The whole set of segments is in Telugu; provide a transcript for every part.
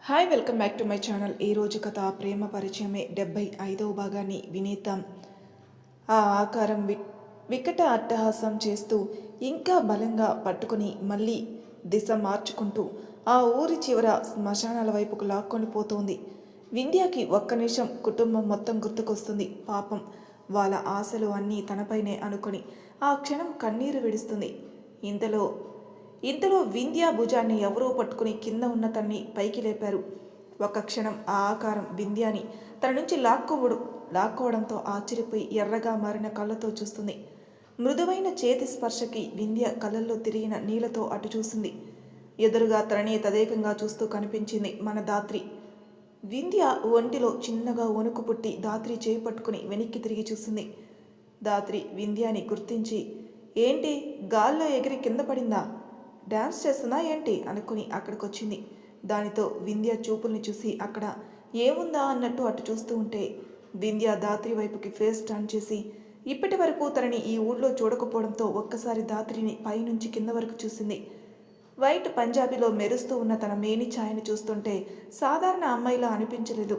Hi welcome back to my channel. ఈరోజు కథ ప్రేమ పరిచయమే 75వ భాగాన్ని వినేద్దాం. ఆ ఆకారం వికట అట్టహాసం చేస్తూ ఇంకా బలంగా పట్టుకుని మళ్ళీ దిశ మార్చుకుంటూ ఆ ఊరి చివర శ్మశానాల వైపుకు లాక్కొని పోతోంది. వింధ్యాకి ఒక్క నిమిషం కుటుంబం మొత్తం గుర్తుకొస్తుంది. పాపం వాళ్ళ ఆశలు అన్నీ తనపైనే అనుకొని ఆ క్షణం కన్నీరు విడుస్తుంది. ఇంతలో వింధ్యా భుజాన్ని ఎవరో పట్టుకుని కింద ఉన్న తన్ని పైకి లేపారు. ఒక క్షణం ఆ ఆకారం వింధ్యాని తన నుంచి లాక్కోవడంతో ఆశ్చర్యపోయి ఎర్రగా మారిన కళ్ళతో చూస్తుంది. మృదువైన చేతి స్పర్శకి వింధ్య కళ్ళల్లో తిరిగిన నీళ్లతో అటు చూసింది. ఎదురుగా తనని తదేకంగా చూస్తూ కనిపించింది మన దాత్రి. వింధ్య ఒంటిలో చిన్నగా వణుకు పుట్టి దాత్రి చేయి పట్టుకుని వెనక్కి తిరిగి చూసింది. దాత్రి వింధ్యాని గుర్తించి, ఏంటి గాల్లో ఎగిరి కింద పడిందా, డ్యాన్స్ చేస్తుందా ఏంటి అనుకుని అక్కడికొచ్చింది. దానితో వింధ్య చూపుల్ని చూసి అక్కడ ఏముందా అన్నట్టు అటు చూస్తూ ఉంటే వింధ్య దాత్రి వైపుకి ఫేస్ టర్న్ చేసి ఇప్పటి వరకు తనని ఈ ఊళ్ళో చూడకపోవడంతో ఒక్కసారి దాత్రిని పైనుంచి కింద వరకు చూసింది. వైట్ పంజాబీలో మెరుస్తూ ఉన్న తన మేని ఛాయని చూస్తుంటే సాధారణ అమ్మాయిలా అనిపించలేదు.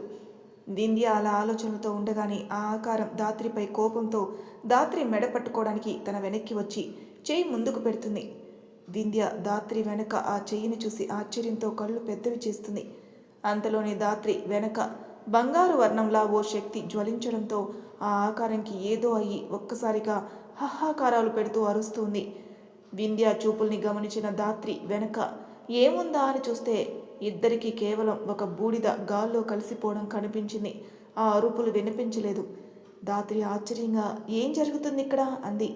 వింధ్య అలా ఆలోచనలతో ఉండగానే ఆ ఆకారం దాత్రిపై కోపంతో దాత్రి మెడ పట్టుకోవడానికి తన వెనక్కి వచ్చి చేయి ముందుకు పెడుతుంది. వింధ్య దాత్రి వెనక ఆ చెయ్యిని చూసి ఆశ్చర్యంతో కళ్ళు పెద్దవి చేస్తుంది. అంతలోని దాత్రి వెనక బంగారు వర్ణంలా ఓ శక్తి జ్వలించడంతో ఆ ఆకారానికి ఏదో అయ్యి ఒక్కసారిగా హహాకారాలు పెడుతూ అరుస్తుంది. వింధ్య చూపుల్ని గమనించిన దాత్రి వెనక ఏముందా అని చూస్తే ఇద్దరికీ కేవలం ఒక బూడిద గాల్లో కలిసిపోవడం కనిపించింది. ఆ అరుపులు వినిపించలేదు. దాత్రి ఆశ్చర్యంగా ఏం జరుగుతుంది ఇక్కడ అంది.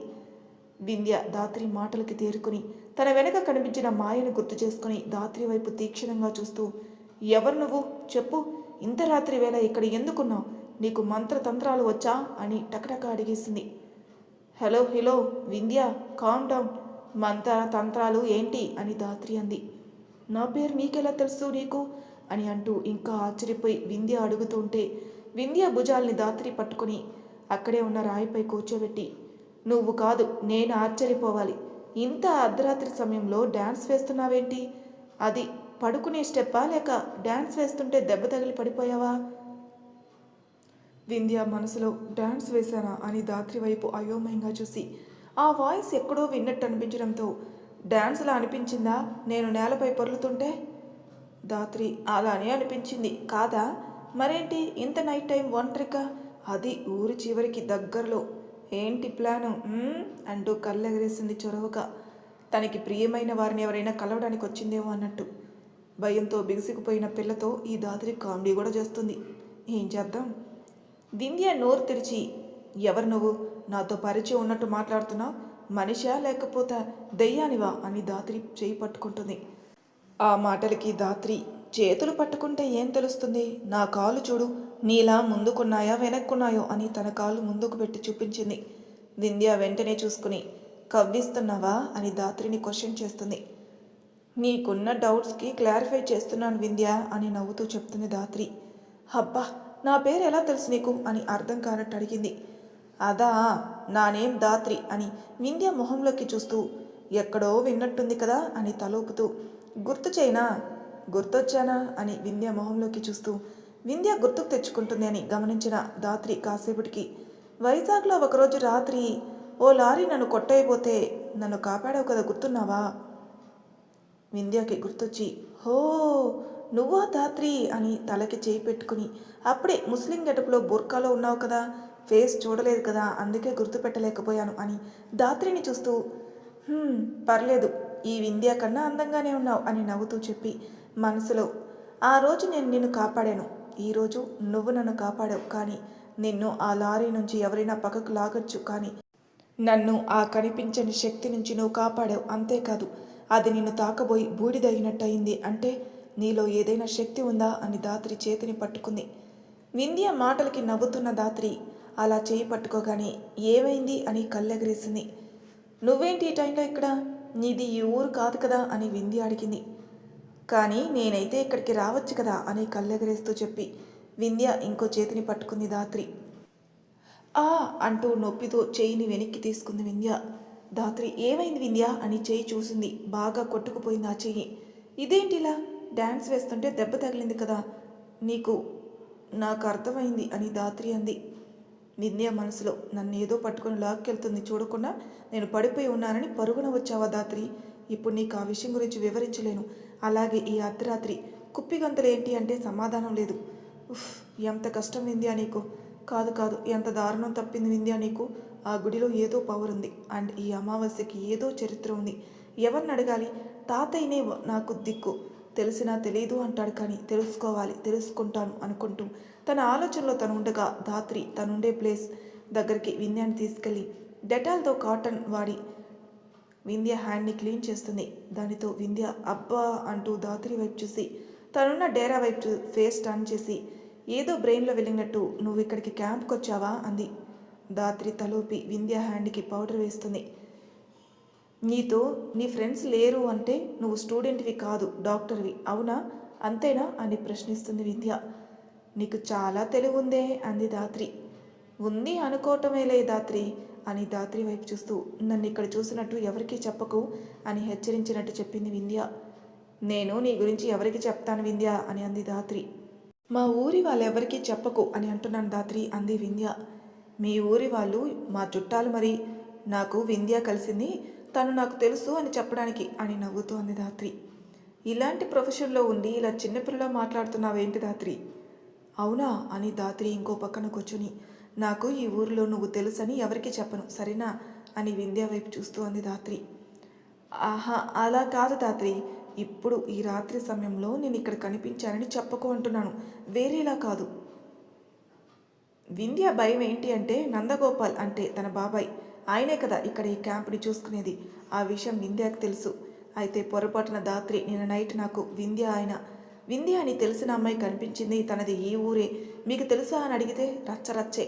వింధ్య దాత్రి మాటలకి తేరుకుని తన వెనక కనిపించిన మాయను గుర్తు చేసుకుని దాత్రి వైపు తీక్షణంగా చూస్తూ, ఎవరు నువ్వు చెప్పు, ఇంత రాత్రి వేళ ఇక్కడ ఎందుకున్నావు, నీకు మంత్రతంత్రాలు వచ్చా అని టకటక అడిగేసింది. హలో వింధ్య, కామ్ డౌన్, మంత్రతంత్రాలు ఏంటి అని దాత్రి అంది. నా పేరు నీకెలా తెలుసు నీకు అని అంటూ ఇంకా ఆశ్చర్యపోయి వింధ్య అడుగుతూ ఉంటే వింధ్య భుజాల్ని దాత్రి పట్టుకుని అక్కడే ఉన్న రాయిపై కూర్చోబెట్టి, నువ్వు కాదు నేను ఆశ్చర్యపోవాలి, ఇంత అర్ధరాత్రి సమయంలో డ్యాన్స్ వేస్తున్నావేంటి, అది పడుకునే స్టెప్పా లేక డ్యాన్స్ వేస్తుంటే దెబ్బ తగిలి పడిపోయావా? వింధ్య మనసులో డ్యాన్స్ వేశానా అని దాత్రి వైపు అయోమయంగా చూసి ఆ వాయిస్ ఎక్కడో విన్నట్టు అనిపించడంతో డ్యాన్స్లా అనిపించిందా నేను నేలపై పొర్లుతుంటే? దాత్రి అలానే అనిపించింది కాదా, మరేంటి ఇంత నైట్ టైం ఒంటరిగా, అది ఊరి చివరికి దగ్గరలో, ఏంటి ప్లాను అంటూ కళ్ళెగరేసింది చొరవగా. తనకి ప్రియమైన వారిని ఎవరైనా కలవడానికి వచ్చిందేమో అన్నట్టు. భయంతో బిగుసుకుపోయిన పిల్లతో ఈ దాత్రి కామెడీ కూడా చేస్తుంది. ఏం చేద్దాం? వింధ్య నోరు తెరిచి, ఎవరు నువ్వు, నాతో పరిచయం ఉన్నట్టు మాట్లాడుతున్నావు, మనిషా లేకపోతే దెయ్యానివా అని దాత్రి చేయి పట్టుకుంటుంది. ఆ మాటలకి దాత్రి, చేతులు పట్టుకుంటే ఏం తెలుస్తుంది, నా కాలు చూడు, నీలా ముందుకున్నాయా వెనక్కున్నాయో అని తన కాళ్ళు ముందుకు పెట్టి చూపించింది. వింధ్య వెంటనే చూసుకుని, కవ్విస్తున్నావా అని దాత్రిని క్వశ్చన్ చేస్తుంది. నీకున్న డౌట్స్కి క్లారిఫై చేస్తున్నాను వింధ్య అని నవ్వుతూ చెప్తుంది దాత్రి. హబ్బా, నా పేరు ఎలా తెలుసు నీకు అని అర్థం కానట్టు అడిగింది. అదా, నా నేమ్ దాత్రి అని వింధ్య మొహంలోకి చూస్తూ, ఎక్కడో విన్నట్టుంది కదా అని తలోపుతూ, గుర్తు చేయనా, గుర్తొచ్చానా అని వింధ్య మొహంలోకి చూస్తూ వింధ్య గుర్తుకు తెచ్చుకుంటుంది అని గమనించిన దాత్రి కాసేపటికి, వైజాగ్లో ఒకరోజు రాత్రి ఓ లారీ నన్ను కొట్టయిపోతే నన్ను కాపాడావు కదా, గుర్తున్నావా? వింధ్యకి గుర్తొచ్చి, హో నువ్వా దాత్రి అని తలకి చేయి పెట్టుకుని, అప్పుడే ముస్లిం గెటప్లో బుర్కాలో ఉన్నావు కదా, ఫేస్ చూడలేదు కదా, అందుకే గుర్తుపెట్టలేకపోయాను అని దాత్రిని చూస్తూ, పర్లేదు, ఈ వింధ్య కన్నా అందంగానే ఉన్నావు అని నవ్వుతూ చెప్పి మనసులో, ఆ రోజు నేను నిన్ను కాపాడాను, ఈరోజు నువ్వు నన్ను కాపాడావు, కానీ నిన్ను ఆ లారీ నుంచి ఎవరైనా పక్కకు లాగొచ్చు, కానీ నన్ను ఆ కనిపించని శక్తి నుంచి నువ్వు కాపాడావు, అంతేకాదు అది నిన్ను తాకబోయి బూడిదయినట్టు అయింది, అంటే నీలో ఏదైనా శక్తి ఉందా అని దాత్రి చేతిని పట్టుకుంది. వింధ్య మాటలకి నవ్వుతున్న దాత్రి అలా చేయి పట్టుకోగానే ఏమైంది అని కళ్ళెగరేసింది. నువ్వేంటి ఈ టైంలో ఇక్కడ, నీది ఈ ఊరు కాదు కదా అని వింధ్య అడిగింది. కానీ నేనైతే ఇక్కడికి రావచ్చు కదా అని కళ్ళెగరేస్తూ చెప్పి వింధ్య ఇంకో చేతిని పట్టుకుంది దాత్రి. ఆ అంటూ నొప్పితో చేయిని వెనక్కి తీసుకుంది వింధ్య. దాత్రి ఏమైంది వింధ్య అని చేయి చూసింది. బాగా కొట్టుకుపోయింది ఆ చెయ్యి. ఇదేంటిలా డ్యాన్స్ వేస్తుంటే దెబ్బ తగిలింది కదా నీకు. నాకు అర్థమైంది అని దాత్రి అంది. వింధ్య మనసులో నన్ను ఏదో పట్టుకొని లాక్కెళ్తుంది, చూడకుండా నేను పడిపోయి ఉన్నానని పరుగున వచ్చావా దాత్రి? ఇప్పుడు నీకు ఆ విషయం గురించి వివరించలేను. అలాగే ఈ అర్ధరాత్రి కుప్పిగంతులేంటి అంటే సమాధానం లేదు. ఉఫ్, ఎంత కష్టం వింధ్యా నీకు. కాదు కాదు, ఎంత దారుణం తప్పింది వింధ్యా నీకు. ఆ గుడిలో ఏదో పవర్ ఉంది అండ్ ఈ అమావాస్యకి ఏదో చరిత్ర ఉంది. ఎవరిని అడగాలి? తాతయ్యనే నాకు దిక్కు. తెలిసినా తెలీదు అంటాడు, కానీ తెలుసుకోవాలి, తెలుసుకుంటాను అనుకుంటూ తన ఆలోచనలో తను ఉండగా దాత్రి తనుండే ప్లేస్ దగ్గరికి వింధ్యాన్ని తీసుకెళ్ళి డెటాల్తో కాటన్ వాడి వింధ్య హ్యాండ్ని క్లీన్ చేస్తుంది. దానితో వింధ్య అబ్బా అంటూ దాత్రి వైపు చూసి తనున్న డేరా వైపు ఫేస్ టర్న్ చేసి ఏదో బ్రెయిన్లో వెళ్ళినట్టు నువ్వు ఇక్కడికి క్యాంప్కి వచ్చావా అంది. దాత్రి తలోపి వింధ్య హ్యాండ్కి పౌడర్ వేస్తుంది. నీతో నీ ఫ్రెండ్స్ లేరు అంటే నువ్వు స్టూడెంట్వి కాదు, డాక్టర్వి, అవునా? అంతేనా అని ప్రశ్నిస్తుంది వింధ్య. నీకు చాలా తెలివి ఉందే అంది దాత్రి. ఉంది అనుకోవటమేలే దాత్రి అని దాత్రి వైపు చూస్తూ నన్ను ఇక్కడ చూసినట్టు ఎవరికీ చెప్పకు అని హెచ్చరించినట్టు చెప్పింది వింధ్య. నేను నీ గురించి ఎవరికి చెప్తాను వింధ్య అని అంది దాత్రి. మా ఊరి వాళ్ళెవరికీ చెప్పకు అని అంటున్నాను దాత్రి అంది వింధ్య. మీ ఊరి వాళ్ళు మా చుట్టాలు మరి. నాకు వింధ్య కలిసింది తను నాకు తెలుసు అని చెప్పడానికి అని నవ్వుతూ అంది దాత్రి. ఇలాంటి ప్రొఫెషన్లో ఉండి ఇలా చిన్నపిల్లలా మాట్లాడుతున్నావేంటి దాత్రి? అవునా అని దాత్రి ఇంకో పక్కన కూర్చుని నాకు ఈ ఊరిలో నువ్వు తెలుసని ఎవరికి చెప్పను, సరేనా అని వింధ్య వైపు చూస్తూ అంది దాత్రి. ఆహా, అలా కాదు దాత్రి, ఇప్పుడు ఈ రాత్రి సమయంలో నేను ఇక్కడ కనిపించానని చెప్పకు అంటున్నాను, వేరేలా కాదు. వింధ్య భయం ఏంటి అంటే నందగోపాల్ అంటే తన బాబాయ్, ఆయనే కదా ఇక్కడ ఈ క్యాంప్ని చూసుకునేది. ఆ విషయం వింధ్యకు తెలుసు. అయితే పొరపాటున దాత్రి నిన్న నైట్ నాకు వింధ్య అని తెలిసిన అమ్మాయి కనిపించింది, తనది ఈ ఊరే, మీకు తెలుసా అని అడిగితే రచ్చరచ్చే.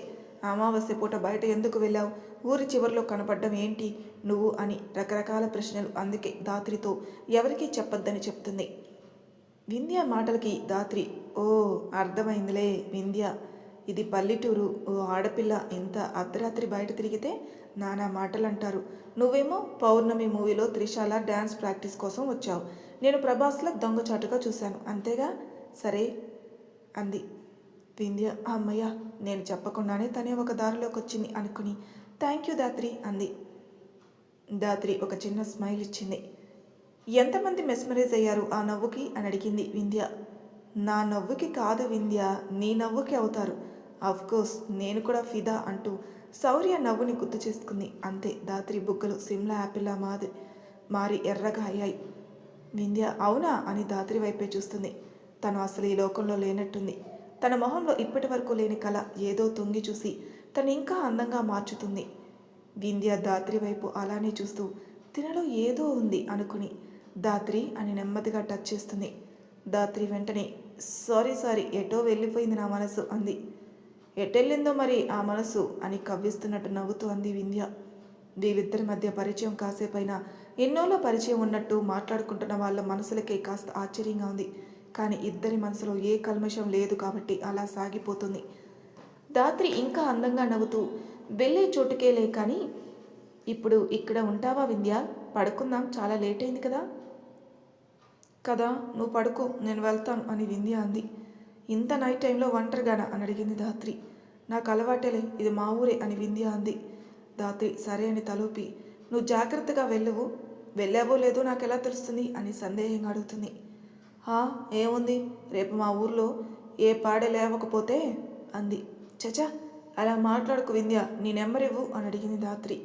అమావాస్య పూట బయట ఎందుకు వెళ్ళావు, ఊరి చివరిలో కనపడ్డం ఏంటి నువ్వు అని రకరకాల ప్రశ్నలు. అందుకే దాత్రితో ఎవరికీ చెప్పొద్దని చెప్తుంది. వింధ్య మాటలకి దాత్రి ఓ అర్థమైందిలే వింధ్య, ఇది పల్లెటూరు, ఓ ఆడపిల్ల ఇంత అర్ధరాత్రి బయట తిరిగితే నానా మాటలు అంటారు. నువ్వేమో పౌర్ణమి మూవీలో త్రిశాల డ్యాన్స్ ప్రాక్టీస్ కోసం వచ్చావు, నేను ప్రభాస్లో దొంగచాటుగా చూశాను, అంతేగా? సరే అంది వింధ్య. అమ్మయ్య, నేను చెప్పకుండానే తనే ఒక దారిలోకి వచ్చింది అనుకుని థ్యాంక్ యూ దాత్రి అంది. దాత్రి ఒక చిన్న స్మైల్ ఇచ్చింది. ఎంతమంది మెస్మరైజ్ అయ్యారు ఆ నవ్వుకి అని అడిగింది వింధ్య. నా నవ్వుకి కాదు వింధ్య, నీ నవ్వుకి అవుతారు. కోర్స్ నేను కూడా ఫిదా అంటూ శౌర్య నవ్వుని గుర్తు చేసుకుంది. అంతే, దాత్రి బుగ్గలు సిమ్లా యాపిల్లా మారి ఎర్రగా అయ్యాయి. వింధ్య అవునా అని దాత్రి వైపే చూస్తుంది. తను అసలు ఈ లోకంలో లేనట్టుంది. తన మొహంలో ఇప్పటి వరకు లేని కళ ఏదో తొంగి చూసి తను ఇంకా అందంగా మార్చుతుంది. వింధ్య దాత్రి వైపు అలానే చూస్తూ తినలో ఏదో ఉంది అనుకుని దాత్రి అని నెమ్మదిగా టచ్ చేస్తుంది. దాత్రి వెంటనే సారీ ఎటో వెళ్ళిపోయింది నా మనసు అంది. ఎటెళ్ళిందో మరి ఆ మనసు అని కవ్విస్తున్నట్టు నవ్వుతూ అంది వింధ్య. వీళ్ళిద్దరి మధ్య పరిచయం కాసేపైనా ఎన్నోలో పరిచయం ఉన్నట్టు మాట్లాడుకుంటున్న వాళ్ళ మనసులకే కాస్త ఆశ్చర్యంగా ఉంది. కానీ ఇద్దరి మనసులో ఏ కల్మషం లేదు కాబట్టి అలా సాగిపోతుంది. దాత్రి ఇంకా అందంగా నవ్వుతూ వెళ్ళే చోటుకేలే, కానీ ఇప్పుడు ఇక్కడ ఉంటావా వింధ్య? పడుకుందాం, చాలా లేట్ అయింది కదా. నువ్వు పడుకో, నేను వెళ్తాను అని వింధ్య అంది. ఇంత నైట్ టైంలో ఒంటరిగానా అని అడిగింది దాత్రి. నాకు అలవాటేలే, ఇది మా ఊరే అని వింధ్య అంది. దాత్రి సరే అని తలూపి నువ్వు జాగ్రత్తగా వెళ్ళావో లేదో నాకు ఎలా తెలుస్తుంది అని సందేహంగా అడుగుతుంది. ఏముంది, రేపు మా ఊర్లో ఏ పాడే లేవకపోతే అంది. చచా, అలా మాట్లాడుకు వింధ్య, నీ నెంబర్ ఇవ్వు అని అడిగింది దాత్రి.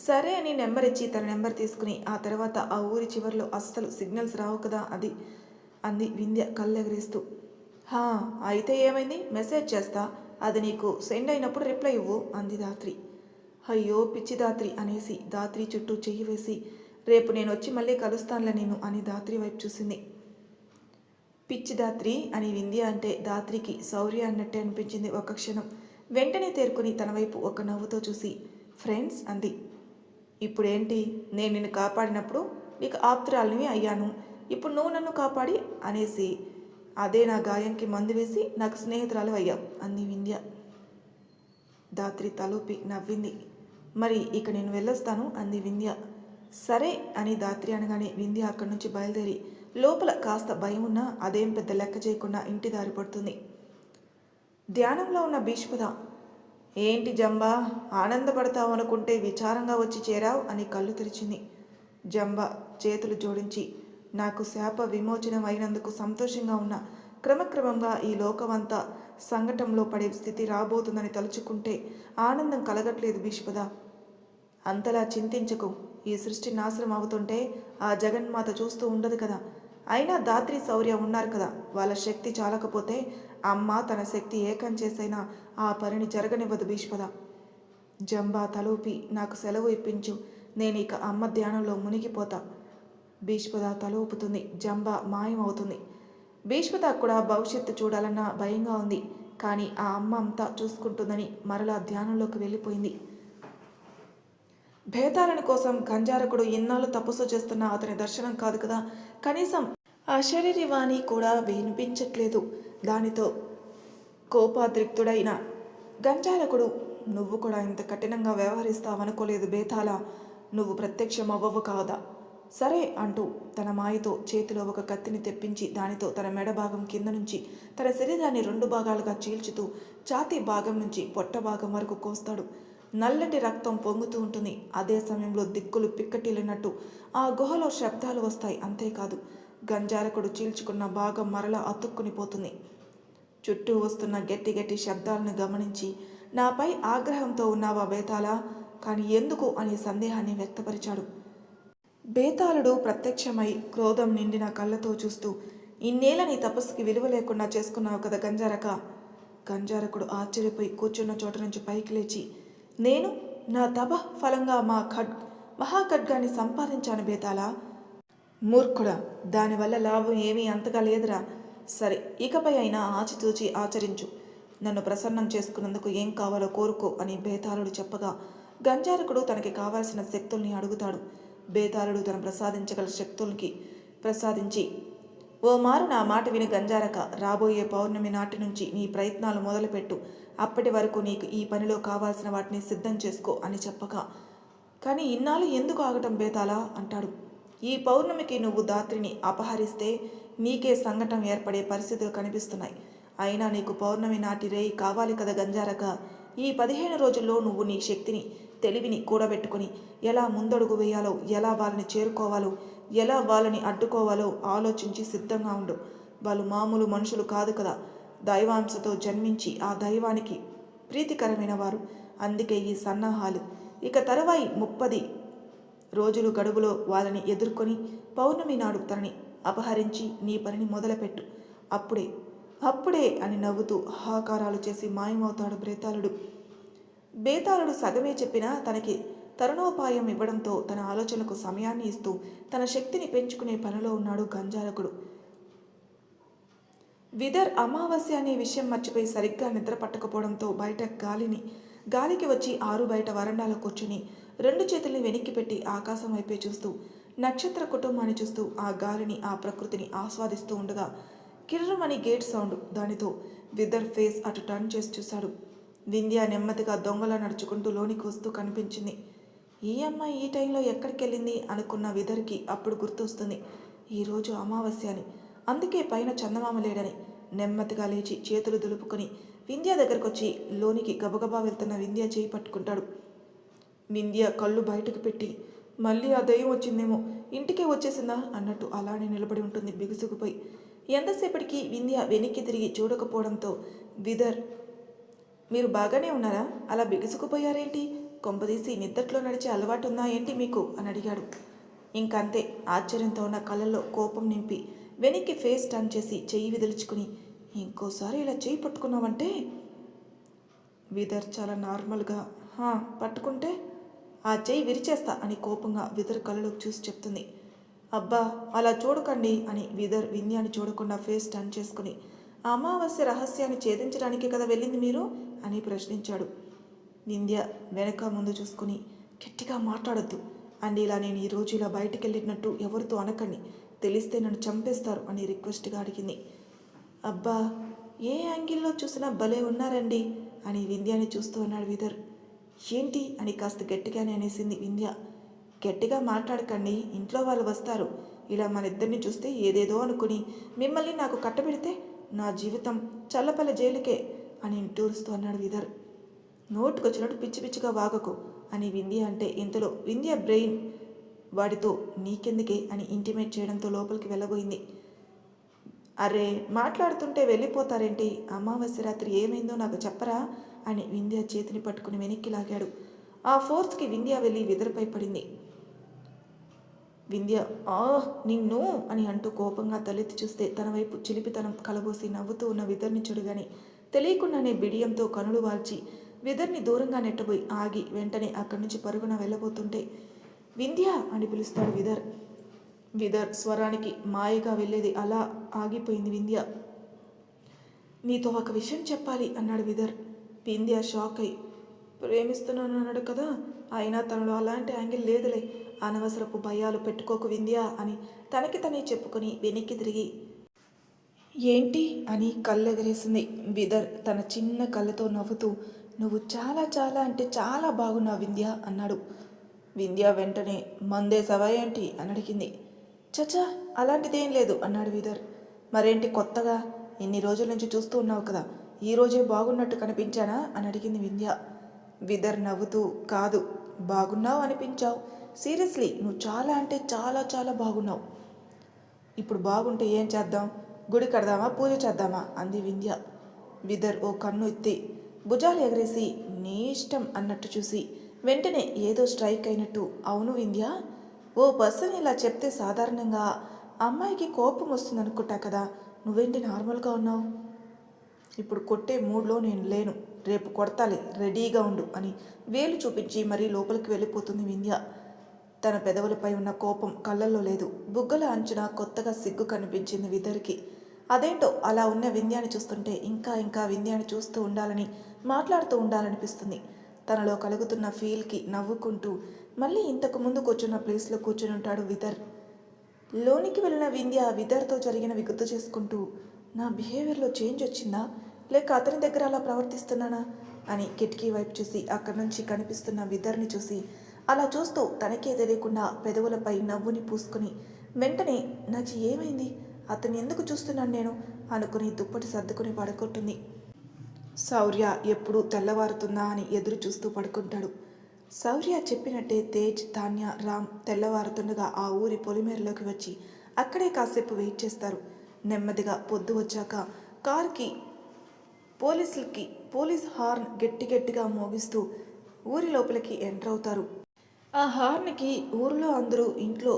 సరే అని నెంబర్ ఇచ్చి తన నెంబర్ తీసుకుని ఆ తర్వాత ఆ ఊరి చివరిలో అస్సలు సిగ్నల్స్ రావు కదా అది అంది వింధ్య కళ్ళెగరేస్తూ. అయితే ఏమైంది, మెసేజ్ చేస్తా, అది నీకు సెండ్ అయినప్పుడు రిప్లై ఇవ్వు అంది దాత్రి. అయ్యో పిచ్చి దాత్రి అనేసి దాత్రి చుట్టూ చెయ్యి వేసి రేపు నేను వచ్చి మళ్ళీ కలుస్తానులే నేను అని దాత్రి వైపు చూసింది. పిచ్చి దాత్రి అని వింధ్య అంటే దాత్రికి శౌర్య అన్నట్టే అనిపించింది ఒక క్షణం. వెంటనే తేరుకుని తన వైపు ఒక నవ్వుతో చూసి ఫ్రెండ్స్ అంది. ఇప్పుడేంటి, నేను నిన్ను కాపాడినప్పుడు నీకు ఆప్తురాలిని అయ్యాను, ఇప్పుడు నువ్వు నన్ను కాపాడి అనేసి అదే నా గాయంకి మందు వేసి నాకు స్నేహితురాలు అయ్యావు అంది వింధ్య. దాత్రి తలూపి నవ్వింది. మరి ఇక నేను వెళ్ళొస్తాను అంది వింధ్య. సరే అని దాత్రి అనగానే వింధ్య అక్కడి నుంచి బయలుదేరి లోపల కాస్త భయం ఉన్నా అదేం పెద్ద లెక్క చేయకుండా ఇంటి దారి పడుతుంది. ధ్యానంలో ఉన్న భీష్మద, ఏంటి జంబా, ఆనందపడతావు అనుకుంటే విచారంగా వచ్చి చేరావు అని కళ్ళు తెరిచింది. జంబ చేతులు జోడించి, నాకు శాప విమోచనం అయినందుకు సంతోషంగా ఉన్న క్రమక్రమంగా ఈ లోకమంతా సంకటంలో పడే స్థితి రాబోతుందని తలుచుకుంటే ఆనందం కలగట్లేదు భీష్మద. అంతలా చింతించకు. ఈ సృష్టి నాశనం అవుతుంటే ఆ జగన్మాత చూస్తూ ఉండదు కదా. అయినా దాత్రి శౌర్య ఉన్నారు కదా, వాళ్ళ శక్తి చాలకపోతే అమ్మ తన శక్తి ఏకం చేసైనా ఆ పనిని జరగనివ్వదు భీష్మద. జంబా తలూపి, నాకు సెలవు ఇప్పించు, నేను ఇక అమ్మ ధ్యానంలో మునిగిపోతా. భీష్మద తలూపుతుంది. జంబా మాయమవుతుంది. భీష్మద కూడా భవిష్యత్తు చూడాలన్న భయంగా ఉంది. కానీ ఆ అమ్మ అంతా చూసుకుంటుందని మరలా ధ్యానంలోకి వెళ్ళిపోయింది. భేతాళుని కోసం గంజారకుడు ఇన్నాళ్ళు తపస్సు చేస్తున్న అతని దర్శనం కాదు కదా, కనీసం అశరీరవాణి కూడా వినిపించట్లేదు. దానితో కోపాద్రిక్తుడైన గంజారకుడు, నువ్వు కూడా ఇంత కఠినంగా వ్యవహరిస్తావనుకోలేదు బేతాళ, నువ్వు ప్రత్యక్షం అవ్వవు కాదా. సరే అంటూ తన మాయతో చేతిలో ఒక కత్తిని తెప్పించి దానితో తన మెడ భాగం కింద నుంచి తన శరీరాన్ని 2 భాగాలుగా చీల్చుతూ ఛాతీ భాగం నుంచి పొట్ట భాగం వరకు కోస్తాడు. నల్లటి రక్తం పొంగుతూ ఉంటుంది. అదే సమయంలో దిక్కులు పిక్కటిల్లినట్టు ఆ గుహలో శబ్దాలు వస్తాయి. అంతేకాదు, గంజారకుడు చీల్చుకున్న భాగం మరలా అతుక్కుని పోతుంది. చుట్టూ వస్తున్న గట్టి గట్టి శబ్దాలను గమనించి, నాపై ఆగ్రహంతో ఉన్నావా బేతాళా, కానీ ఎందుకు అనే సందేహాన్ని వ్యక్తపరిచాడు. బేతాళుడు ప్రత్యక్షమై క్రోధం నిండిన కళ్ళతో చూస్తూ, ఇన్నేళ్ళ నీ తపస్సుకి విలువ లేకుండా చేసుకున్నావు కదా గంజారక. గంజారకుడు ఆశ్చర్యపోయి కూర్చున్న చోట నుంచి పైకి లేచి, నేను నా తప ఫలంగా మహాఖడ్గాన్ని సంపాదించాను బేతాళా. మూర్ఖుడా, దానివల్ల లాభం ఏమీ అంతగా లేదురా. సరే, ఇకపై అయినా ఆచితూచి ఆచరించు. నన్ను ప్రసన్నం చేసుకున్నందుకు ఏం కావాలో కోరుకో అని బేతాళుడు చెప్పగా, గంజారకుడు తనకి కావాల్సిన శక్తుల్ని అడుగుతాడు. బేతాళుడు తను ప్రసాదించగల శక్తులకి ప్రసాదించి, ఓ మారు నా మాట విని గంజారక, రాబోయే పౌర్ణమి నాటి నుంచి నీ ప్రయత్నాలు మొదలుపెట్టు. అప్పటి వరకు నీకు ఈ పనిలో కావాల్సిన వాటిని సిద్ధం చేసుకో అని చెప్పగా, కానీ ఇన్నాళ్ళు ఎందుకు ఆగటం బేతాళా అంటాడు. ఈ పౌర్ణమికి నువ్వు దాత్రిని అపహరిస్తే నీకే సంఘటన ఏర్పడే పరిస్థితులు కనిపిస్తున్నాయి. అయినా నీకు పౌర్ణమి నాటి రేయి కావాలి కదా గంజారక. ఈ 15 రోజుల్లో నువ్వు నీ శక్తిని, తెలివిని కూడబెట్టుకుని ఎలా ముందడుగు వేయాలో, ఎలా వాళ్ళని చేరుకోవాలో, ఎలా వాళ్ళని అడ్డుకోవాలో ఆలోచించి సిద్ధంగా ఉండు. వాళ్ళు మామూలు మనుషులు కాదు కదా, దైవాంశతో జన్మించి ఆ దైవానికి ప్రీతికరమైన వారు. అందుకే ఈ సన్నాహాలు. ఇక తరువాయి 30 రోజులు గడువులో వాళ్ళని ఎదుర్కొని పౌర్ణమి నాడు తనని అపహరించి నీ పనిని మొదలుపెట్టు. అప్పుడే అని నవ్వుతూ హాకారాలు చేసి మాయమవుతాడు బేతాళుడు. బేతాళుడు సగమే చెప్పినా తనకి తరుణోపాయం ఇవ్వడంతో తన ఆలోచనలకు సమయాన్ని ఇస్తూ తన శక్తిని పెంచుకునే పనిలో ఉన్నాడు గంజారకుడు. విదర్ అమావాస్య అనే విషయం మర్చిపోయి సరిగ్గా నిద్ర పట్టకపోవడంతో బయట గాలికి వచ్చి ఆరు బయట వరండాలో కూర్చుని 2 చేతుల్ని వెనక్కి పెట్టి ఆకాశం వైపే చూస్తూ నక్షత్ర కుటుంబాన్ని చూస్తూ ఆ గాలిని, ఆ ప్రకృతిని ఆస్వాదిస్తూ ఉండగా కిర్రమని గేట్ సౌండ్. దానితో విదర్ ఫేస్ అటు టర్న్ చేసి చూశాడు. వింధ్య నెమ్మదిగా దొంగలా నడుచుకుంటూ లోనికి వస్తూ కనిపించింది. ఈ అమ్మాయి ఈ టైంలో ఎక్కడికి వెళ్ళింది అనుకున్న విదర్కి అప్పుడు గుర్తొస్తుంది, ఈరోజు అమావాస్య అని. అందుకే పైన చందమామ లేడని. నెమ్మదిగా లేచి చేతులు దులుపుకొని వింధ్య దగ్గరకు వచ్చి లోనికి గబగబా వెళ్తున్న వింధ్య చేయి పట్టుకుంటాడు. వింధ్య కళ్ళు బయటకు పెట్టి, మళ్ళీ ఆ దయ్యం వచ్చిందేమో, ఇంటికే వచ్చేసిందా అన్నట్టు అలానే నిలబడి ఉంటుంది బిగుసుకుపోయి. ఎంతసేపటికి వింధ్య వెనక్కి తిరిగి చూడకపోవడంతో విదర్, మీరు బాగానే ఉన్నారా, అలా బిగుసుకుపోయారేంటి, కొంపదీసి నిద్దట్లో నడిచే అలవాటు ఉందా ఏంటి మీకు అని అడిగాడు. ఇంకంతే, ఆశ్చర్యంతో ఉన్న కళ్ళల్లో కోపం నింపి వెనక్కి ఫేస్ టర్న్ చేసి చెయ్యి విదిల్చుకుని, ఇంకోసారి ఇలా చెయ్యి పట్టుకున్నావంటే. విదర్ చాలా నార్మల్గా, పట్టుకుంటే ఆ చెయ్యి విరిచేస్తా అని కోపంగా విదర్ కళ్ళలోకి చూసి చెప్తుంది. అబ్బా అలా చూడకండి అని విదర్ వింధ్యాన్ని చూడకుండా ఫేస్ టర్న్ చేసుకుని, అమావాస్య రహస్యాన్ని ఛేదించడానికే కదా వెళ్ళింది మీరు అని ప్రశ్నించాడు. వింధ్య వెనక ముందు చూసుకుని, గట్టిగా మాట్లాడొద్దు అండి, ఇలా నేను ఈరోజు ఇలా బయటికి వెళ్ళినట్టు ఎవరితో అనకండి, తెలిస్తే నన్ను చంపేస్తారు అని రిక్వెస్ట్గా అడిగింది. అబ్బా ఏ యాంగిల్లో చూసినా భలే ఉన్నారండి అని వింధ్యాని చూస్తూ అన్నాడు విదర్. ఏంటి అని కాస్త గట్టిగానే అనేసింది వింధ్య. గట్టిగా మాట్లాడకండి, ఇంట్లో వాళ్ళు వస్తారు, ఇలా మన ఇద్దరిని చూస్తే ఏదేదో అనుకుని మిమ్మల్ని నాకు కట్టబెడితే నా జీవితం చల్లపల్ల జైలుకే అని నిట్టూరుస్తూ అన్నాడు విదర్. నోటుకొచ్చినట్టు పిచ్చి పిచ్చిగా వాగకు అని వింధ్య అంటే ఇంతలో వింధ్య బ్రెయిన్ వాడితో నీకెందుకే అని ఇంటిమేట్ చేయడంతో లోపలికి వెళ్ళబోయింది. అరే మాట్లాడుతుంటే వెళ్ళిపోతారేంటి, అమావాస్య రాత్రి ఏమైందో నాకు చెప్పరా అని వింధ్య చేతిని పట్టుకుని వెనక్కి లాగాడు. ఆ ఫోర్స్కి వింధ్య వెళ్ళి విదర్పై పడింది. వింధ్య నిన్ను అని అంటూ కోపంగా తలెత్తి చూస్తే తన వైపు చిలిపితనం కలబోసి నవ్వుతూ ఉన్న విదర్ని చూడగానే తెలియకుండానే బిడియంతో కనులు వాల్చి విదర్ని దూరంగా నెట్టబోయి ఆగి వెంటనే అక్కడి నుంచి పరుగున వెళ్ళబోతుంటే వింధ్య అని పిలుస్తాడు విదర్. విదర్ స్వరానికి మాయగా వెళ్ళేది అలా ఆగిపోయింది వింధ్య. నీతో ఒక విషయం చెప్పాలి అన్నాడు విదర్. వింధ్య షాక్ అయి ప్రేమిస్తున్నాను అన్నాడు కదా, అయినా తనలో అలాంటి యాంగిల్ లేదులే, అనవసరపు భయాలు పెట్టుకోకు వింధ్య అని తనకి తనే చెప్పుకొని వెనక్కి తిరిగి ఏంటి అని కళ్ళెగరేసింది. విదర్ తన చిన్న కళ్ళతో నవ్వుతూ నువ్వు చాలా చాలా అంటే చాలా బాగున్నావు వింధ్య అన్నాడు. వింధ్య వెంటనే మందేసవా ఏంటి అని అడిగింది. చచా అలాంటిదేం లేదు అన్నాడు విదర్. మరేంటి కొత్తగా, ఇన్ని రోజుల నుంచి చూస్తూ ఉన్నావు కదా, ఈరోజే బాగున్నట్టు కనిపించానా అని అడిగింది వింధ్య. విదర్ నవ్వుతూ కాదు బాగున్నావు అనిపించావు, సీరియస్లీ నువ్వు చాలా అంటే చాలా చాలా బాగున్నావు. ఇప్పుడు బాగుంటే ఏం చేద్దాం, గుడి కడదామా పూజ చేద్దామా అంది వింధ్య. విదర్ ఓ కన్ను ఎత్తి భుజాలు ఎగరేసి నీ ఇష్టం అన్నట్టు చూసి వెంటనే ఏదో స్ట్రైక్ అయినట్టు అవును వింధ్య, ఓ పర్సన్ ఇలా చెప్తే సాధారణంగా అమ్మాయికి కోపం వస్తుందనుకుంటా కదా, నువ్వేంటి నార్మల్గా ఉన్నావు. ఇప్పుడు కొట్టే మూడ్లో నేను లేను, రేపు కొడతాలి రెడీగా ఉండు అని వేలు చూపించి మరీ లోపలికి వెళ్ళిపోతుంది వింధ్య. తన పెదవులపై ఉన్న కోపం కళ్ళల్లో లేదు, బుగ్గల అంచున కొత్తగా సిగ్గు కనిపించింది విదర్కి. అదేంటో అలా ఉన్న వింధ్యాని చూస్తుంటే ఇంకా ఇంకా వింధ్యాని చూస్తూ ఉండాలని మాట్లాడుతూ ఉండాలనిపిస్తుంది. తనలో కలుగుతున్న ఫీల్కి నవ్వుకుంటూ మళ్ళీ ఇంతకు ముందు కూర్చున్న ప్లేస్లో కూర్చుని ఉంటాడు విదర్. లోనికి వెళ్ళిన వింధ్య విదర్తో జరిగినవి గుర్తు చేసుకుంటూ నా బిహేవియర్లో చేంజ్ వచ్చిందా, లేక అతని దగ్గర అలా ప్రవర్తిస్తున్నానా అని కిటికీ వైపు చూసి అక్కడి నుంచి కనిపిస్తున్న విదర్ని చూసి అలా చూస్తూ తనకే తెలియకుండా పెదవులపై నవ్వుని పూసుకుని వెంటనే నాకు ఏమైంది, అతన్ని ఎందుకు చూస్తున్నాను నేను అనుకుని దుప్పటి సర్దుకుని పడుకుంటుంది. శౌర్య ఎప్పుడు తెల్లవారుతుందా అని ఎదురు చూస్తూ పడుకుంటాడు. శౌర్య చెప్పినట్టే తేజ్, తాన్య, రామ్ తెల్లవారుతుండగా ఆ ఊరి పొలిమేరలోకి వచ్చి అక్కడే కాసేపు వెయిట్ చేస్తారు. నెమ్మదిగా పొద్దు వచ్చాక కారుకి పోలీస్ హార్న్ గట్టి గట్టిగా మోగిస్తూ ఊరి లోపలికి ఎంటర్ అవుతారు. ఆ హార్న్కి ఊరిలో అందరూ ఇంట్లో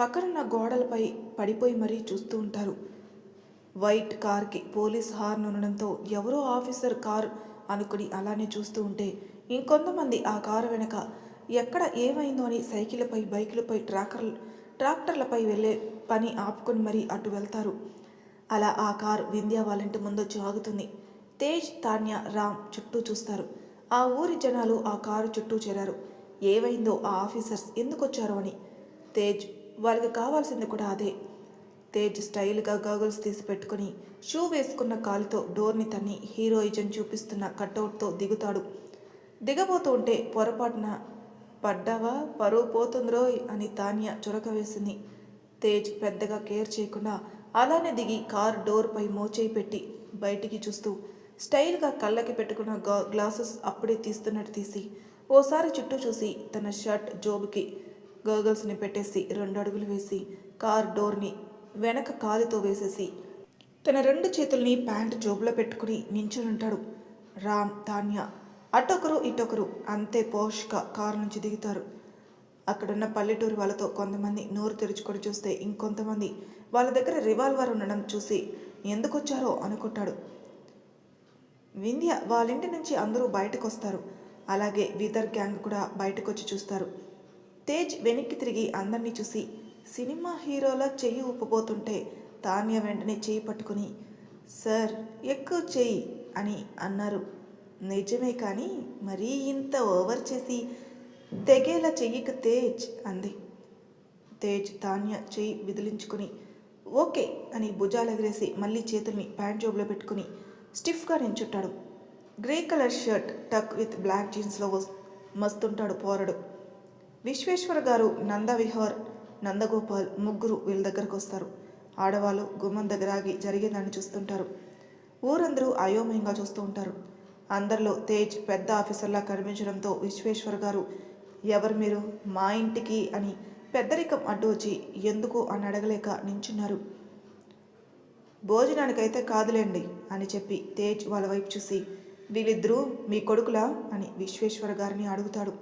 పక్కనున్న గోడలపై పడిపోయి మరీ చూస్తూ ఉంటారు. వైట్ కార్కి పోలీస్ హార్న్ ఉండడంతో ఎవరో ఆఫీసర్ కారు అనుకుని అలానే చూస్తూ ఉంటే ఇంకొంతమంది ఆ కారు వెనక ఎక్కడ ఏమైందో అని సైకిళ్ళపై, బైకులపై, ట్రాక్టర్లపై వెళ్ళే పని ఆపుకొని మరీ అటు వెళ్తారు. అలా ఆ కారు వింధ్య వాళ్ళంటి ముందొచ్చి ఆగుతుంది. తేజ్, తాన్య, రామ్ చుట్టూ చూస్తారు. ఆ ఊరి జనాలు ఆ కారు చుట్టూ చేరారు. ఏమైందో, ఆ ఆఫీసర్స్ ఎందుకు వచ్చారో అని. తేజ్ వాళ్ళకి కావాల్సింది కూడా అదే. తేజ్ స్టైల్గా గాగుల్స్ తీసి పెట్టుకుని షూ వేసుకున్న కాలుతో డోర్ని తన్ని హీరోయిజం చూపిస్తున్న కట్అవుట్తో దిగుతాడు. దిగబోతూ ఉంటే పొరపాటున పడ్డావా, పరువు పోతుందిరోయ్ అని తాన్య చురక వేసింది. తేజ్ పెద్దగా కేర్ చేయకుండా అలానే దిగి కార్ డోర్పై మోచేయి పెట్టి బయటికి చూస్తూ స్టైల్గా కళ్ళకి పెట్టుకున్న గ్లాసెస్ అప్పుడే తీస్తున్నట్టు తీసి ఓసారి చుట్టూ చూసి తన షర్ట్ జోబుకి గర్గల్స్ని పెట్టేసి 2 అడుగులు వేసి కార్ డోర్ని వెనక కాలుతో వేసేసి తన 2 చేతుల్ని ప్యాంట్ జోబులో పెట్టుకుని నించునుంటాడు. రామ్, తాన్య అటొకరు ఇటొకరు అంతే పోష్గా కారు నుంచి దిగుతారు. అక్కడున్న పల్లెటూరు వాళ్ళతో కొంతమంది నోరు తెరుచుకొని చూస్తే ఇంకొంతమంది వాళ్ళ దగ్గర రివాల్వర్ ఉండడం చూసి ఎందుకు వచ్చారో అనుకుంటాడు. వింధ్య వాళ్ళింటి నుంచి అందరూ బయటకు వస్తారు. అలాగే విదర్ గ్యాంగ్ కూడా బయటకు వచ్చి చూస్తారు. తేజ్ వెనక్కి తిరిగి అందరినీ చూసి సినిమా హీరోలా చెయ్యి ఊపబోతుంటే తాన్య వెంటనే చెయ్యి పట్టుకుని సార్ ఎక్కువ చెయ్యి అని అన్నారు. నిజమే కానీ మరీ ఇంత ఓవర్ చేసి తెగేలా చెయ్యికి తేజ్ అంది. తేజ్ తాన్య చెయ్యి విదిలించుకుని ఓకే అని భుజాలు ఎగరేసి మళ్ళీ చేతుల్ని ప్యాంట్ జోబులో పెట్టుకుని స్టిఫ్గా నించుంటాడు. Grey colour shirt tuck with black జీన్స్లో మస్తుంటాడు పోరడు. విశ్వేశ్వర్ గారు నందవిహార్ నందగోపాల్ ముగ్గురు వీళ్ళ దగ్గరకు వస్తారు. ఆడవాళ్ళు గుమ్మం దగ్గర ఆగి జరిగేదాన్ని చూస్తుంటారు. ఊరందరూ అయోమయంగా చూస్తూ ఉంటారు. అందరిలో తేజ్ పెద్ద ఆఫీసర్లా కనిపించడంతో విశ్వేశ్వర్ గారు, ఎవరు మీరు, మా ఇంటికి అని పెద్దరికం అడ్డు వచ్చి ఎందుకు అని అడగలేక నించున్నారు. భోజనానికైతే కాదులేండి అని చెప్పి తేజ్ వాళ్ళ వైపు చూసి, వీళ్ళిద్దరూ మీ కొడుకులా అని విశ్వేశ్వర గారిని అడుగుతాడు.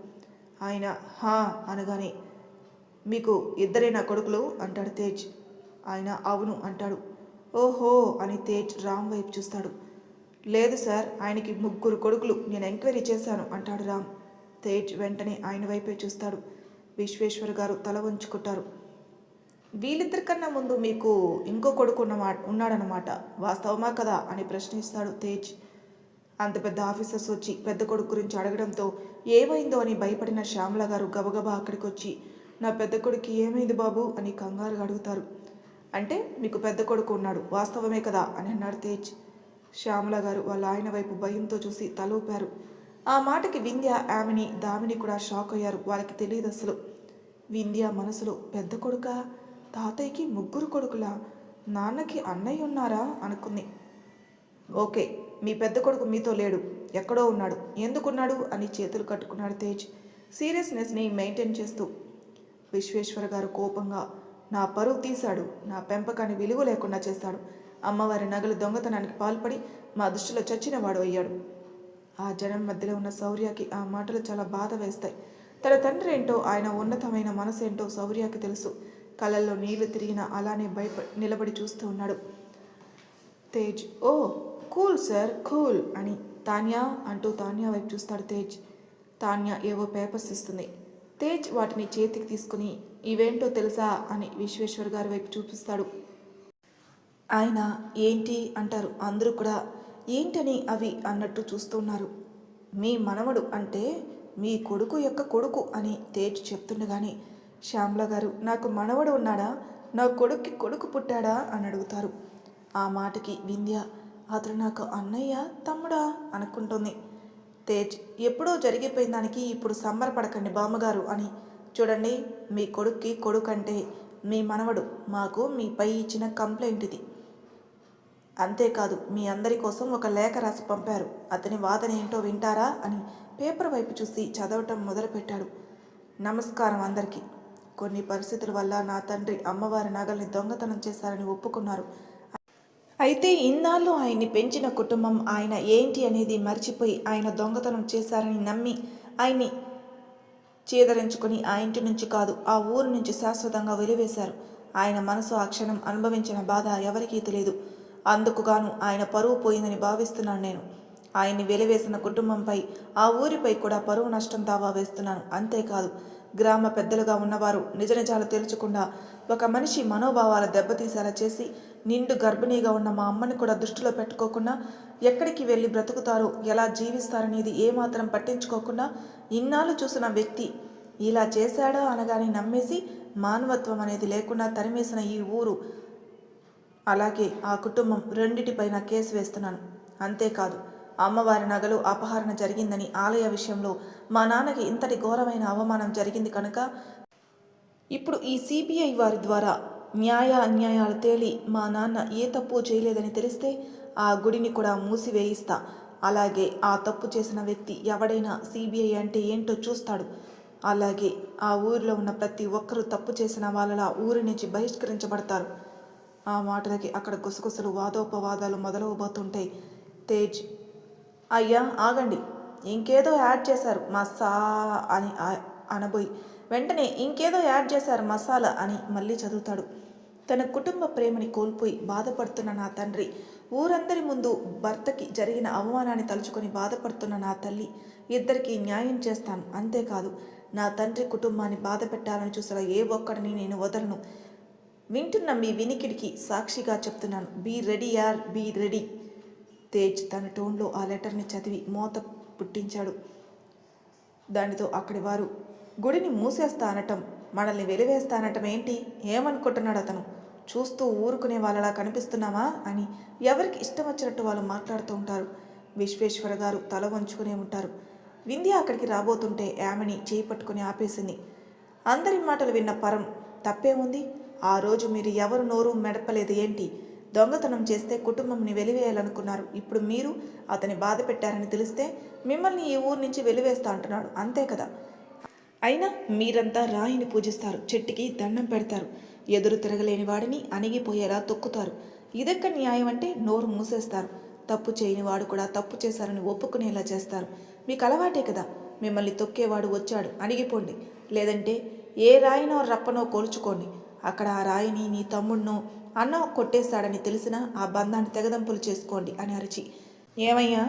ఆయన హా అనగానే, మీకు ఇద్దరే నా కొడుకులు అంటాడు తేజ్. ఆయన అవును అంటాడు. ఓహో అని తేజ్ రామ్ వైపు చూస్తాడు. లేదు సార్, ఆయనకి 3 కొడుకులు, నేను ఎంక్వైరీ చేశాను అంటాడు రామ్. తేజ్ వెంటనే ఆయన వైపే చూస్తాడు. విశ్వేశ్వర్ గారు తల వంచుకుంటారు. వీళ్ళిద్దరికన్నా ముందు మీకు ఇంకో కొడుకు ఉన్నాడనమాట, వాస్తవమా కదా అని ప్రశ్నిస్తాడు తేజ్. అంత పెద్ద ఆఫీసర్స్ వచ్చి పెద్ద కొడుకు గురించి అడగడంతో ఏమైందో అని భయపడిన శ్యామల గారు గబగబా అక్కడికి వచ్చి, నా పెద్ద కొడుకు ఏమైంది బాబు అని కంగారుగా అడుగుతారు. అంటే మీకు పెద్ద కొడుకు ఉన్నాడు, వాస్తవమే కదా అని అన్నాడు తేజ్. శ్యామల గారు వాళ్ళ ఆయన వైపు భయంతో చూసి తలూపారు. ఆ మాటకి వింధ్య, ఆమెని, దామిని కూడా షాక్ అయ్యారు. వాళ్ళకి తెలియదు అసలు. వింధ్య మనసులో పెద్ద కొడుకా, తాతయ్యకి 3 కొడుకులా, నాన్నకి అన్నయ్య ఉన్నారా అనుకుంది. ఓకే, మీ పెద్ద కొడుకు మీతో లేడు, ఎక్కడో ఉన్నాడు, ఎందుకున్నాడు అని చేతులు కట్టుకున్నాడు తేజ్ సీరియస్నెస్ని మెయింటైన్ చేస్తూ. విశ్వేశ్వర గారు కోపంగా, నా పరువు తీశాడు, నా పెంపకాన్ని విలువ లేకుండా చేశాడు, అమ్మవారి నగలు దొంగతనానికి పాల్పడి మా దృష్టిలో చచ్చినవాడు అయ్యాడు. ఆ జనం మధ్యలో ఉన్న శౌర్యకి ఆ మాటలు చాలా బాధ వేస్తాయి. తన తండ్రి ఏంటో, ఆయన ఉన్నతమైన మనసు ఏంటో శౌర్యకి తెలుసు. కళ్ళల్లో నీళ్లు తిరిగిన అలానే నిలబడి చూస్తూ ఉన్నాడు. తేజ్, ఓ కూల్ సార్, కూల్ అని తాన్యా అంటూ తాన్యా వైపు చూస్తాడు తేజ్. తాన్యా ఏవో పేపర్స్ ఇస్తుంది. తేజ్ వాటిని చేతికి తీసుకుని, ఇవేంటో తెలుసా అని విశ్వేశ్వర్ గారి వైపు చూపిస్తాడు. ఆయన ఏంటి అంటారు. అందరూ కూడా ఏంటని అవి అన్నట్టు చూస్తున్నారు. మీ మనవడు అంటే మీ కొడుకు యొక్క కొడుకు అని తేజ్ చెప్తుండగానే శ్యామల గారు, నాకు మనవడు ఉన్నాడా, నా కొడుక్కి కొడుకు పుట్టాడా అని అడుగుతారు. ఆ మాటకి వింధ్య, అతను నాకు అన్నయ్య తమ్ముడా అనుకుంటుంది. తేజ్, ఎప్పుడో జరిగిపోయిన దానికి ఇప్పుడు సంబరపడకండి బామ్మగారు అని, చూడండి మీ కొడుక్కి కొడుకు అంటే మీ మనవడు, మాకు మీపై ఇచ్చిన కంప్లైంట్ ఇది. అంతేకాదు మీ అందరి కోసం ఒక లేఖ రాసి పంపారు, అతని వాదన ఏంటో వింటారా అని పేపర్ వైపు చూసి చదవటం మొదలుపెట్టాడు. నమస్కారం అందరికీ. కొన్ని పరిస్థితుల వల్ల నా తండ్రి అమ్మవారి నగల్ని దొంగతనం చేశారని ఒప్పుకున్నారు. అయితే ఇన్నాళ్ళు ఆయన్ని పెంచిన కుటుంబం ఆయన ఏంటి అనేది మర్చిపోయి ఆయన దొంగతనం చేశారని నమ్మి ఆయన్ని చేదరించుకుని ఆ ఇంటి నుంచి కాదు, ఆ ఊరు నుంచి శాశ్వతంగా వెలివేశారు. ఆయన మనసు ఆ క్షణం అనుభవించిన బాధ ఎవరికీ తెలియదు. అందుకుగాను ఆయన పరువు పోయిందని భావిస్తున్నాను నేను. ఆయన్ని వెలివేసిన కుటుంబంపై, ఆ ఊరిపై కూడా పరువు నష్టం దావా వేస్తున్నాను. అంతేకాదు, గ్రామ పెద్దలుగా ఉన్నవారు నిజ నిజాలు తెలుసుకుండా ఒక మనిషి మనోభావాల దెబ్బతీసేలా చేసి, నిండు గర్భిణీగా ఉన్న మా అమ్మని కూడా దృష్టిలో పెట్టుకోకుండా, ఎక్కడికి వెళ్ళి బ్రతుకుతారో, ఎలా జీవిస్తారనేది ఏమాత్రం పట్టించుకోకుండా ఇన్నాళ్ళు చూసిన వ్యక్తి ఇలా చేశాడా అనగానే నమ్మేసి, మానవత్వం అనేది లేకుండా తరిమేసిన ఈ ఊరు, అలాగే ఆ కుటుంబం రెండిటిపైన కేసు వేస్తున్నాను. అంతేకాదు, అమ్మవారి నగలు అపహరణ జరిగిందని ఆలయ విషయంలో మా నాన్నకి ఇంతటి ఘోరమైన అవమానం జరిగింది కనుక ఇప్పుడు ఈ సిబిఐ వారి ద్వారా న్యాయ అన్యాయాలు తేలి మా నాన్న ఏ తప్పు చేయలేదని తెలిస్తే ఆ గుడిని కూడా మూసివేయిస్తా. అలాగే ఆ తప్పు చేసిన వ్యక్తి ఎవడైనా సిబిఐ అంటే ఏంటో చూస్తాడు. అలాగే ఆ ఊరిలో ఉన్న ప్రతి ఒక్కరూ తప్పు చేసిన వాళ్ళలా ఊరి నుంచి బహిష్కరించబడతారు. ఆ మాటలకి అక్కడ గుసగుసలు, వాదోపవాదాలు మొదలవబోతుంటాయి. తేజ్, అయ్యా ఆగండి, ఇంకేదో యాడ్ చేశారు మసా అని అనబోయి వెంటనే ఇంకేదో యాడ్ చేశారు మసాలా అని మళ్ళీ చదువుతాడు. తన కుటుంబ ప్రేమని కోల్పోయి బాధపడుతున్న నా తండ్రి, ఊరందరి ముందు భర్తకి జరిగిన అవమానాన్ని తలుచుకొని బాధపడుతున్న నా తల్లి, ఇద్దరికీ న్యాయం చేస్తాను. అంతేకాదు, నా తండ్రి కుటుంబాన్ని బాధ పెట్టాలని చూసిన ఏ ఒక్కడిని నేను వదలను. వింటున్న మీ వినికిడికి సాక్షిగా చెప్తున్నాను. బీ రెడీ యార్, బీ రెడీ. తేజ్ తన టోన్లో ఆ లెటర్ని చదివి మోత పుట్టించాడు. దానితో అక్కడి వారు, గుడిని మూసేస్తా అనటం, మనల్ని వెలివేస్తా అనటం ఏంటి, ఏమనుకుంటున్నాడు అతను, చూస్తూ ఊరుకునే వాళ్ళలా కనిపిస్తున్నామా అని ఎవరికి ఇష్టం వచ్చినట్టు వాళ్ళు మాట్లాడుతూ ఉంటారు. విశ్వేశ్వర గారు తల వంచుకునే ఉంటారు. వింధ్య అక్కడికి రాబోతుంటే ఆమెని చేయి పట్టుకుని ఆపేసింది. అందరి మాటలు విన్న పరం తప్పేముంది? ఆ రోజు మీరు ఎవరు నోరు మెడపలేదు ఏంటి? దొంగతనం చేస్తే కుటుంబంని వెలివేయాలనుకున్నారు. ఇప్పుడు మీరు అతని బాధ పెట్టారని తెలిస్తే మిమ్మల్ని ఈ ఊరు నుంచి వెలివేస్తా అంటున్నాడు, అంతే కదా? అయినా మీరంతా రాయిని పూజిస్తారు, చెట్టుకి దండం పెడతారు, ఎదురు తిరగలేని వాడిని అణిగిపోయేలా తొక్కుతారు. ఇదెక్కడ న్యాయం అంటే నోరు మూసేస్తారు. తప్పు చేయని వాడు కూడా తప్పు చేశారని ఒప్పుకునేలా చేస్తారు. మీకు అలవాటే కదా. మిమ్మల్ని తొక్కేవాడు వచ్చాడు, అణిగిపోండి. లేదంటే ఏ రాయినో రప్పనో కోల్చుకోండి. అక్కడ ఆ రాయిని నీ తమ్ముడినో అన్నో కొట్టేశాడని తెలిసినా ఆ బంధాన్ని తెగదంపులు చేసుకోండి అని అరిచి, ఏమయ్యా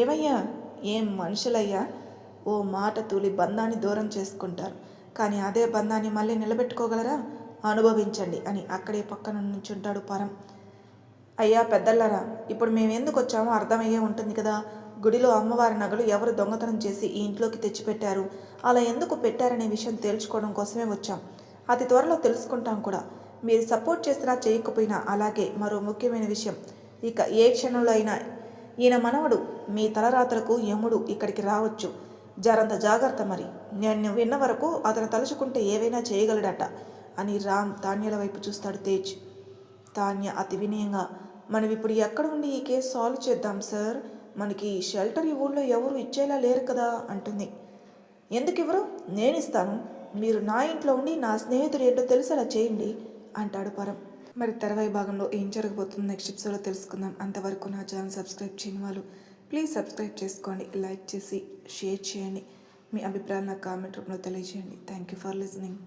ఏమయ్యా ఏం మనుషులయ్యా, ఓ మాట తూలి బంధాన్ని దూరం చేసుకుంటారు, కానీ అదే బంధాన్ని మళ్ళీ నిలబెట్టుకోగలరా? అనుభవించండి అని అక్కడే పక్కన నుంచుంటాడు పరం. అయ్యా పెద్దల్లారా, ఇప్పుడు మేము ఎందుకు వచ్చామో అర్థమయ్యే ఉంటుంది కదా. గుడిలో అమ్మవారి నగలు ఎవరు దొంగతనం చేసి ఈ ఇంట్లోకి తెచ్చిపెట్టారు, అలా ఎందుకు పెట్టారనే విషయం తేల్చుకోవడం కోసమే వచ్చాం. అతి త్వరలో తెలుసుకుంటాం కూడా. మీరు సపోర్ట్ చేసినా చేయకపోయినా. అలాగే మరో ముఖ్యమైన విషయం, ఇక ఏ క్షణంలో అయినా ఈయన మనవడు మీ తలరాత్రకు యముడు ఇక్కడికి రావచ్చు. జరంత జాగ్రత్త మరి. నేను విన్న వరకు అతను తలుచుకుంటే ఏవైనా చేయగలడట అని రామ్ తాన్యల వైపు చూస్తాడు తేజ్. తాన్య అతి వినయంగా, మనం ఇప్పుడు ఎక్కడ ఉండి ఈ కేసు సాల్వ్ చేద్దాం సార్? మనకి షెల్టర్ ఈ ఊళ్ళో ఎవరు ఇచ్చేలా లేరు కదా అంటుంది. ఎందుకు ఇవ్వరు? నేను ఇస్తాను. మీరు నా ఇంట్లో ఉండి నా స్నేహితుడు ఏంటో తెలిసేలా చేయండి అంటాడు పరం. మరి తర్వాయి భాగంలో ఏం జరగబోతుందో నెక్స్ట్ ఎపిసోడ్లో తెలుసుకుందాం. అంతవరకు నా ఛానల్ సబ్స్క్రైబ్ చేయని వాళ్ళు ప్లీజ్ సబ్స్క్రైబ్ చేసుకోండి, లైక్ చేసి షేర్ చేయండి. మీ అభిప్రాయాలు నాకు కామెంట్ రూపంలో తెలియజేయండి. Thank you for listening.